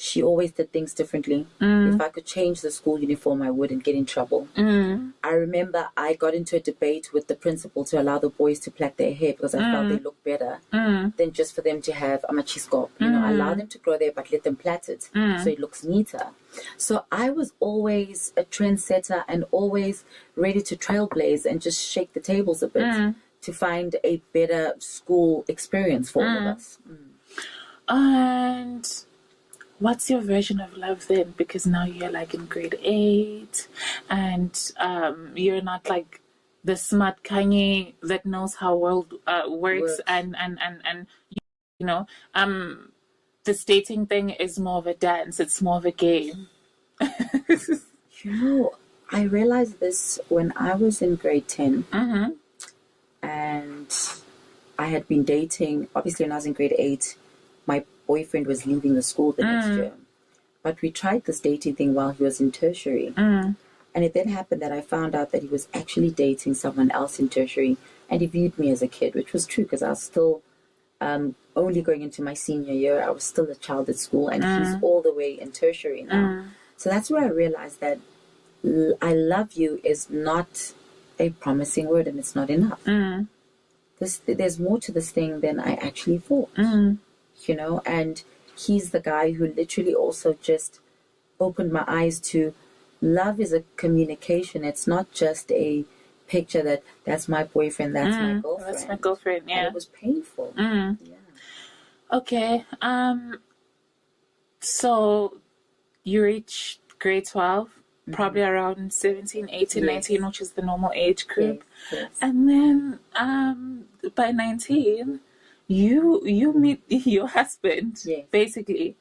she always did things differently. If I could change the school uniform, I wouldn't get in trouble. I remember I got into a debate with the principal to allow the boys to plait their hair because I felt they looked better than just for them to have a machiscop. You know, allow them to grow their, but let them plait it so it looks neater. So I was always a trendsetter and always ready to trailblaze and just shake the tables a bit to find a better school experience for all of us. And what's your version of love then? Because now you're like in grade 8 and you're not like the smart Kanye that knows how world works and you know, this dating thing is more of a dance. It's more of a game. You know, I realized this when I was in grade 10 and I had been dating, obviously when I was in grade 8, my boyfriend was leaving the school the next year. But we tried this dating thing while he was in tertiary. And it then happened that I found out that he was actually dating someone else in tertiary and he viewed me as a kid, which was true because I was still only going into my senior year. I was still a child at school and he's all the way in tertiary now. So that's where I realized that I love you is not a promising word and it's not enough. There's more to this thing than I actually thought. You know, and he's the guy who literally also just opened my eyes to love is a communication. It's not just a picture that's my boyfriend, that's my girlfriend. That's my girlfriend, yeah. And it was painful. Okay. So you reach grade 12, probably around 17, 18, 19, which is the normal age group. Yes. And then by 19... You meet your husband, basically.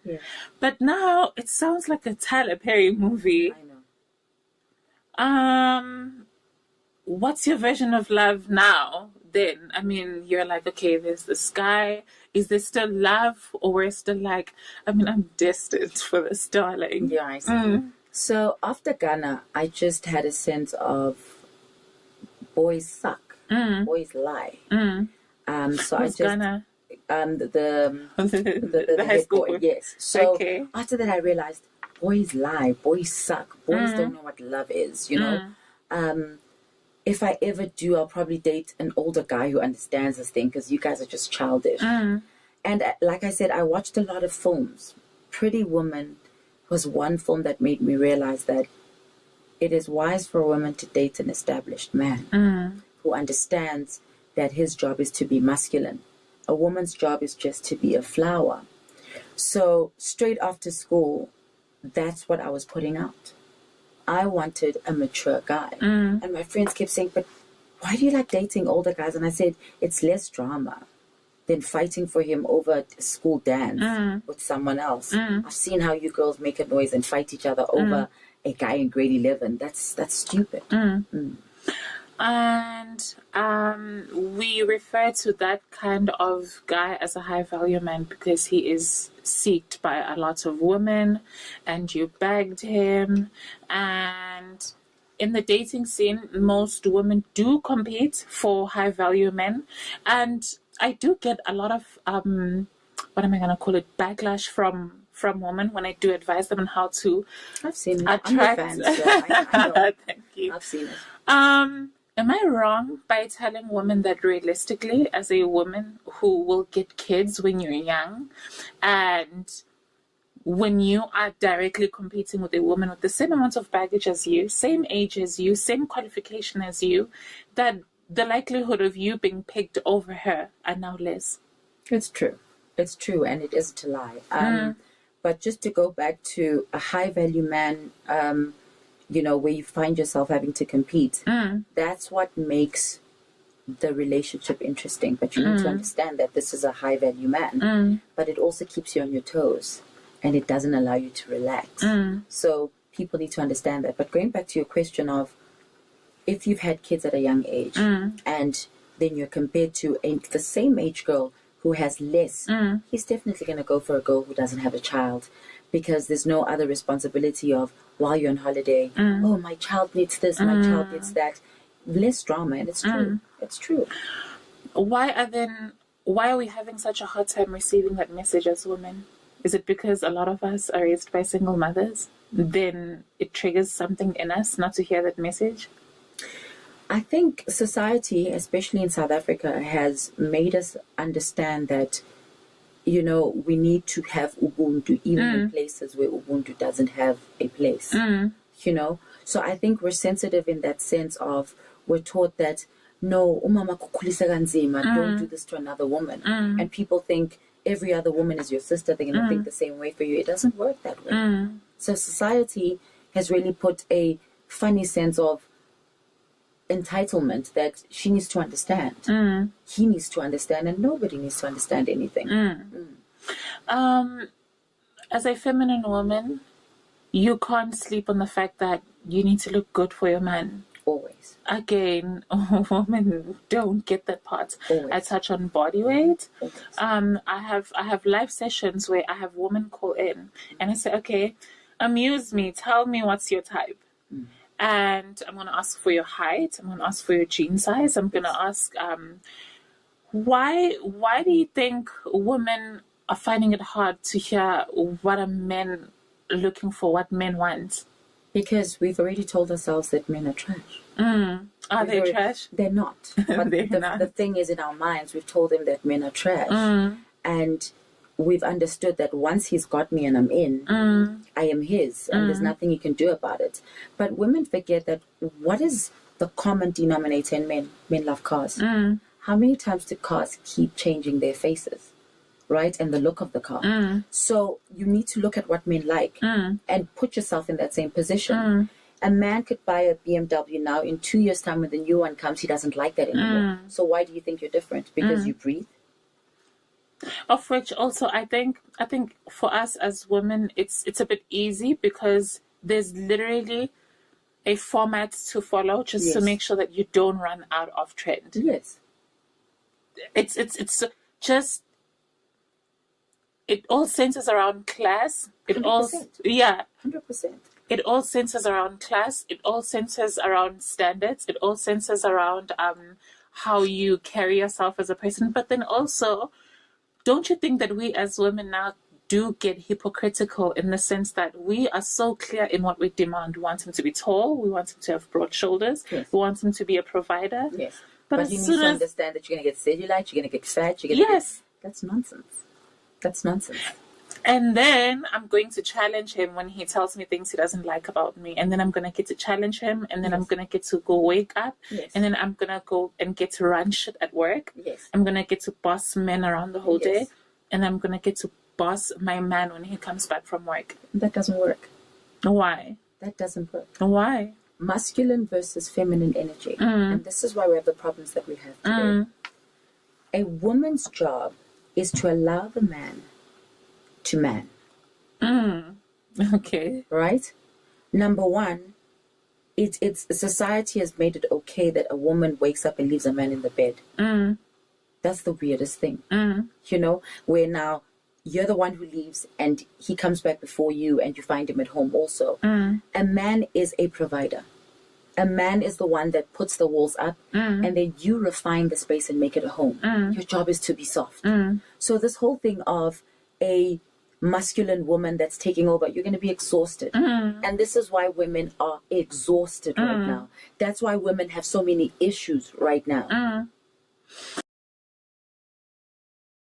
But now it sounds like a Tyler Perry movie. I know. What's your version of love now then? I mean, you're like, okay, there's this guy. Is there still love? Or we're still like, I mean, I'm destined for this, darling. Yeah, I see. So after Ghana, I just had a sense of boys suck. Boys lie. So I just Ghana? the high school boy, yes. So after that, I realized boys lie, boys suck, boys don't know what love is. You know, if I ever do, I'll probably date an older guy who understands this thing because you guys are just childish. And like I said, I watched a lot of films. Pretty Woman was one film that made me realize that it is wise for a woman to date an established man who understands that his job is to be masculine. A woman's job is just to be a flower. So straight after school, that's what I was putting out. I wanted a mature guy. And my friends kept saying, but why do you like dating older guys? And I said, it's less drama than fighting for him over a school dance with someone else. I've seen how you girls make a noise and fight each other over a guy in grade 11. That's stupid. And we refer to that kind of guy as a high value man because he is sought by a lot of women and you begged him. And in the dating scene, most women do compete for high value men. And I do get a lot of, what am I going to call it, backlash from women when I do advise them on how to I've seen it. attract. I'm a fan, so I know. Thank you. I've seen it. Am I wrong by telling women that realistically, as a woman who will get kids when you're young, and when you are directly competing with a woman with the same amount of baggage as you, same age as you, same qualification as you, that the likelihood of you being picked over her are now less? It's true. It's true, and it isn't a lie. But just to go back to a high value man, you know, where you find yourself having to compete, that's what makes the relationship interesting. But you need to understand that this is a high value man, but it also keeps you on your toes and it doesn't allow you to relax. So people need to understand that. But going back to your question of if you've had kids at a young age and then you're compared to the same age girl who has less, he's definitely going to go for a girl who doesn't have a child, because there's no other responsibility of, while you're on holiday, oh, my child needs this, my child needs that. Less drama, and it's true. It's true. Why are we having such a hard time receiving that message as women? Is it because a lot of us are raised by single mothers? Then it triggers something in us not to hear that message? I think society, especially in South Africa, has made us understand that, you know, we need to have Ubuntu even in places where Ubuntu doesn't have a place. You know? So I think we're sensitive in that sense of, we're taught that, no, umama kukhulisa kanzima, don't do this to another woman. And people think every other woman is your sister, they're going to think the same way for you. It doesn't work that way. So society has really put a funny sense of entitlement that she needs to understand. He needs to understand, and nobody needs to understand anything. As a feminine woman, you can't sleep on the fact that you need to look good for your man. Always. Again, women don't get that part. Always. I touch on body weight. Always. I have live sessions where I have women call in and I say, okay, amuse me, tell me what's your type. And I'm going to ask for your height. I'm going to ask for your jean size. I'm going to ask, why do you think women are finding it hard to hear what are men looking for, what men want? Because we've already told ourselves that men are trash. Are they trash? They're not. But They're not. The thing is, in our minds, we've told them that men are trash. And we've understood that once he's got me and I'm in, I am his, and there's nothing he can do about it. But women forget that what is the common denominator in men? Men love cars. How many times do cars keep changing their faces, right? And the look of the car. So you need to look at what men like and put yourself in that same position. A man could buy a BMW now. In 2 years' time, when the new one comes, he doesn't like that anymore. So why do you think you're different? Because you breathe? Of which also I think for us as women it's a bit easy because there's literally a format to follow just to make sure that you don't run out of trend. Yes. It's just, it all centers around class. It 100%. all 100%. It all centers around class. It all centers around standards. It all centers around how you carry yourself as a person. But then also, don't you think that we as women now do get hypocritical in the sense that we are so clear in what we demand? We want him to be tall. We want him to have broad shoulders. Yes. We want him to be a provider. Yes. But you need to understand that you're going to get cellulite, you're going to get fat, you're going to get... That's nonsense. That's nonsense. And then I'm going to challenge him when he tells me things he doesn't like about me. And then I'm going to get to challenge him. And then I'm going to get to go wake up. And then I'm going to go and get to run shit at work. I'm going to get to boss men around the whole day. And I'm going to get to boss my man when he comes back from work. That doesn't work. Why? That doesn't work. Why? Masculine versus feminine energy. And this is why we have the problems that we have today. A woman's job is to allow the man to man. Okay. Right? Number one, it's society has made it okay that a woman wakes up and leaves a man in the bed. That's the weirdest thing. You know, where now you're the one who leaves and he comes back before you and you find him at home also. A man is a provider. A man is the one that puts the walls up and then you refine the space and make it a home. Your job is to be soft. So this whole thing of a masculine woman that's taking over, you're going to be exhausted. And this is why women are exhausted right now. That's why women have so many issues right now.